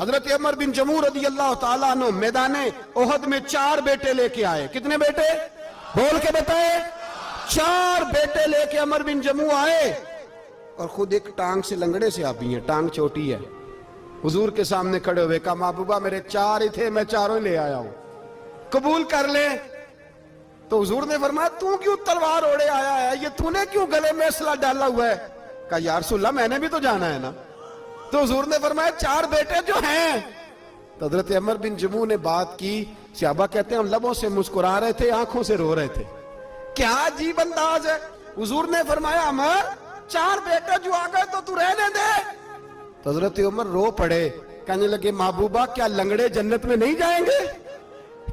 حضرت عمر بن جموع رضی اللہ تعالیٰ عنہ میدان احد میں 4 بیٹے لے کے آئے. کتنے بیٹے؟ بول کے بتائے. 4 بیٹے لے کے عمر بن جموع آئے اور خود ایک ٹانگ سے لنگڑے سے آبی ہیں, ٹانگ چھوٹی ہے. حضور کے سامنے کھڑے ہوئے کہا محبوبہ میرے 4 ہی تھے, میں 4 لے آیا ہوں, قبول کر لیں. تو حضور نے فرمایا تو کیوں تلوار اوڑے آیا ہے, یہ تو نے کیوں گلے میں اسلحہ ڈالا ہوا ہے؟ کہا یا رسول اللہ میں نے بھی تو جانا ہے نا. تو حضور نے فرمایا 4 بیٹے جو ہیں. تو حضرت عمر بن جموع نے بات کی. صحابہ کہتے ہیں ہم لبوں سے مسکرا رہے تھے, آنکھوں سے رو رہے تھے. کیا عجیب انداز ہے. حضور نے فرمایا عمر 4 بیٹے جو آ گئے تو رہنے دے. تو حضرت عمر رو پڑے, کہنے لگے محبوبہ کیا لنگڑے جنت میں نہیں جائیں گے؟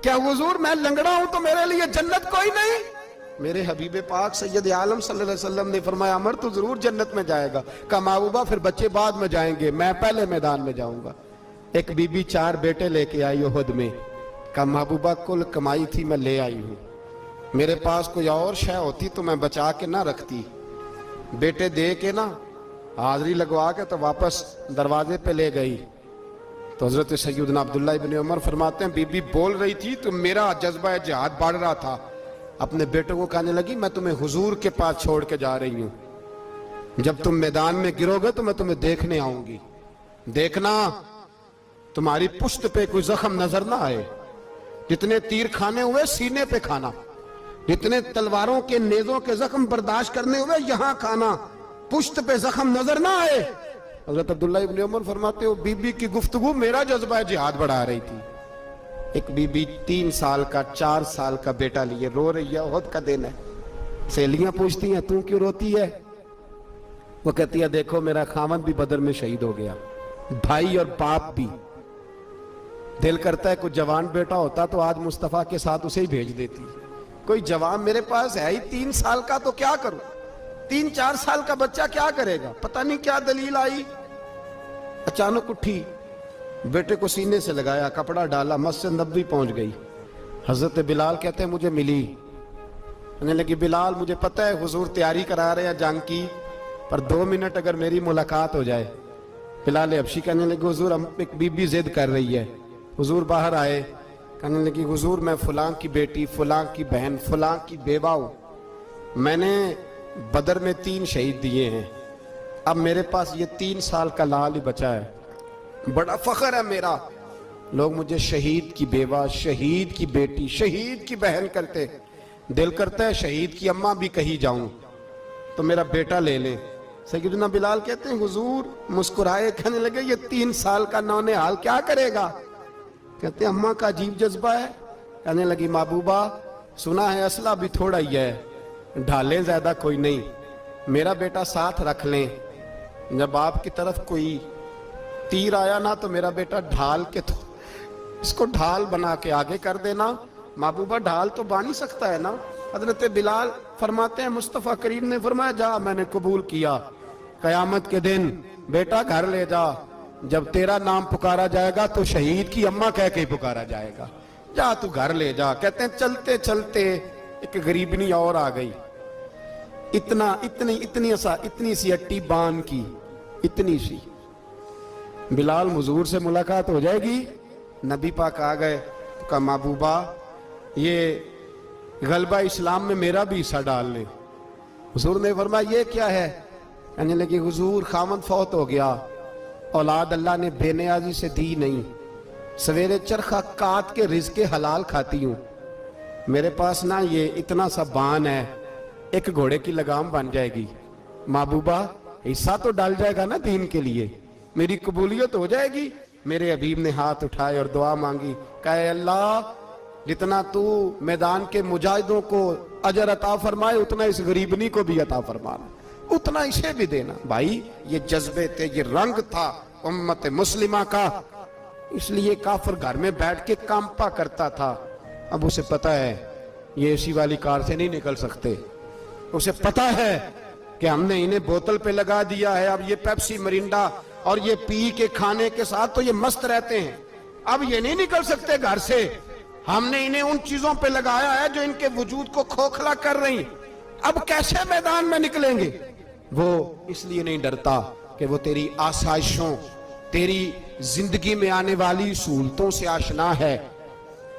کیا حضور میں لنگڑا ہوں تو میرے لیے جنت کوئی نہیں؟ میرے حبیب پاک سید عالم صلی اللہ علیہ وسلم نے فرمایا عمر تو ضرور جنت میں جائے گا. کہا محبوبہ پھر بچے بعد میں جائیں گے, میں پہلے میدان میں جاؤں گا. ایک بی بی 4 بیٹے لے کے آئی احد میں. کہا محبوبہ کل کمائی تھی میں لے آئی ہوں, میرے پاس کوئی اور شے ہوتی تو میں بچا کے نہ رکھتی. بیٹے دے کے نا حاضری لگوا کے تو واپس دروازے پہ لے گئی. تو حضرت سیدنا عبداللہ ابن عمر فرماتے ہیں بی بی بول رہی تھی تو میرا جذبہ جہاد بڑھ رہا تھا. اپنے بیٹوں کو کہنے لگی میں تمہیں حضور کے پاس چھوڑ کے جا رہی ہوں, جب تم میدان میں گرو گے تو میں تمہیں دیکھنے آؤں گی. دیکھنا تمہاری پشت پہ کوئی زخم نظر نہ آئے. جتنے تیر کھانے ہوئے سینے پہ کھانا, جتنے تلواروں کے نیزوں کے زخم برداشت کرنے ہوئے یہاں کھانا, پشت پہ زخم نظر نہ آئے. حضرت عبداللہ ابن عمر فرماتے ہو بی بی کی گفتگو میرا جذبہ جہاد بڑھا رہی تھی. ایک بی بی 3 سال کا 4 سال کا بیٹا لیے رو رہی ہے, احد کا دن ہے. سہیلیاں پوچھتی ہیں تو کیوں روتی ہے؟ وہ کہتی ہے دیکھو میرا خاوند بھی بدر میں شہید ہو گیا, بھائی اور باپ بھی. دل کرتا ہے کوئی جوان بیٹا ہوتا تو آج مصطفیٰ کے ساتھ اسے ہی بھیج دیتی. کوئی جوان میرے پاس ہے ہی 3 سال کا تو کیا کروں, 3-4 سال کا بچہ کیا کرے گا؟ پتہ نہیں کیا دلیل آئی. اچانک اٹھی, بیٹے کو سینے سے لگایا, کپڑا ڈالا, مسجد نبوی پہنچ گئی. حضرت بلال کہتے ہیں مجھے ملی. کہنے لگی بلال مجھے پتہ ہے حضور تیاری کرا رہے ہیں جنگ کی, پر 2 منٹ اگر میری ملاقات ہو جائے. بلال حبشی کہنے لگے حضور ہم ایک بی بی ضد کر رہی ہے. حضور باہر آئے, کہنے لگی حضور میں فلاں کی بیٹی, فلاں کی بہن, فلاں کی بیوہ ہوں, میں نے بدر میں 3 شہید دیے ہیں, اب میرے پاس یہ 3 سال کا لال ہی بچا ہے, بڑا فخر ہے میرا. لوگ مجھے شہید کی بیوہ, شہید کی بیٹی, شہید کی بہن کرتے. دل کرتا ہے شہید کی اماں بھی کہیں جاؤں تو میرا بیٹا لے لیں. سیدنا بلال کہتے ہیں حضور مسکرائے, کہنے لگے یہ 3 سال کا نونہال کیا کرے گا؟ کہتے ہیں اماں کا عجیب جذبہ ہے. کہنے لگی محبوبہ سنا ہے اسلحہ بھی تھوڑا ہی ہے, ڈھالیں زیادہ کوئی نہیں, میرا بیٹا ساتھ رکھ لیں, جب آپ کی طرف کوئی تیر آیا نا تو میرا بیٹا ڈھال کے تو اس کو ڈھال بنا کے آگے کر دینا. محبوبہ ڈھال تو بان ہی سکتا ہے نا. حضرت بلال فرماتے ہیں مصطفیٰ کریم نے فرمایا جا میں نے قبول کیا, قیامت کے دن بیٹا گھر لے جا, جب تیرا نام پکارا جائے گا تو شہید کی اماں کہہ کے پکارا جائے گا, جا تو گھر لے جا. کہتے ہیں چلتے چلتے ایک غریبنی اور آ گئی, اتنی سی اٹی بان کی, اتنی سی. بلال حضور سے ملاقات ہو جائے گی. نبی پاک آ گئے, کہا محبوبہ یہ غلبہ اسلام میں میرا بھی حصہ ڈال لیں. حضور نے فرمایا یہ کیا ہے؟ کہنے لگی حضور خاوند فوت ہو گیا, اولاد اللہ نے بے نیازی سے دی نہیں, سویرے چرخہ کاٹ کے رزق حلال کھاتی ہوں, میرے پاس نا یہ اتنا سا بان ہے, ایک گھوڑے کی لگام بن جائے گی. محبوبہ حصہ تو ڈال جائے گا نا دین کے لیے, میری قبولیت ہو جائے گی. میرے حبیب نے ہاتھ اٹھائے اور دعا مانگی, کہے اللہ جتنا تو میدان کے مجاہدوں کو اجر عطا فرمائے اتنا اس غریبنی کو بھی عطا فرمانا, اتنا اسے بھی دینا. بھائی یہ جذبے تھے, یہ رنگ تھا امت مسلمہ کا, اس لیے کافر گھر میں بیٹھ کے کانپا کرتا تھا. اب اسے پتا ہے یہ اسی والی کار سے نہیں نکل سکتے, اسے پتا ہے کہ ہم نے انہیں بوتل پہ لگا دیا ہے, اب یہ پیپسی مرینڈا اور یہ پی کے کھانے کے ساتھ تو یہ مست رہتے ہیں, اب یہ نہیں نکل سکتے گھر سے. ہم نے انہیں ان چیزوں پہ لگایا ہے جو ان کے وجود کو کھوکھلا کر رہی, اب کیسے میدان میں نکلیں گے؟ وہ اس لیے نہیں ڈرتا کہ وہ تیری آسائشوں, تیری زندگی میں آنے والی سہولتوں سے آشنا ہے،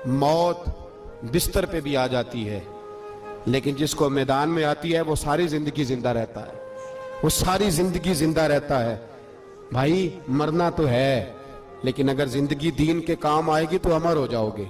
موت بستر پہ بھی آ جاتی ہے، لیکن جس کو میدان میں آتی ہے وہ ساری زندگی زندہ رہتا ہے، وہ ساری زندگی زندہ رہتا ہے۔ بھائی مرنا تو ہے، لیکن اگر زندگی دین کے کام آئے گی تو امر ہو جاؤ گے۔